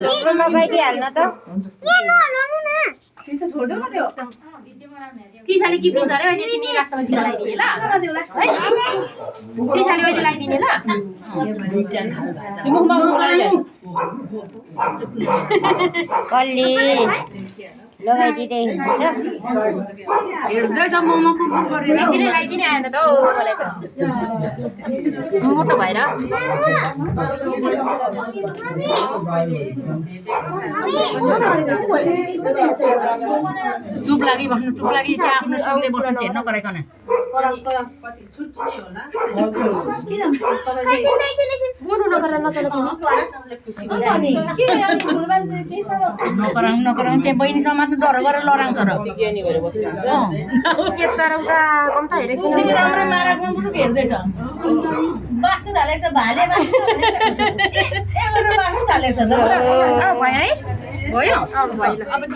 डक्टरमा गइदिइहाल्न त किसाले के पिन्छ अरे अहिले तिमी लास्टमा टिका लगाइदिने ल है किसाले अहिले लगाइदिने ल कल्ली लगाइदिँदै हुन्छ हेर्दैछ मोमो कुकुर गरेर एकछिनै लगाइदिने आएन त हौ मलाई त मोटो भएर चुप लागि बस्नु चुप लागि चाहिँ आफ्नो सुनले बस्नु चाहिँ नगराइकन बोल्नु नगरेर नचल नगराउनु चाहिँ बहिनी समात्नु डर गरेर लडाउँछ र यता र उता कम त हेरेको छैन राम्रो माराको हेर्दैछ बाँच्नु थालेको छ भाले बाँच्नु थालेको छ त भयो है भयो अब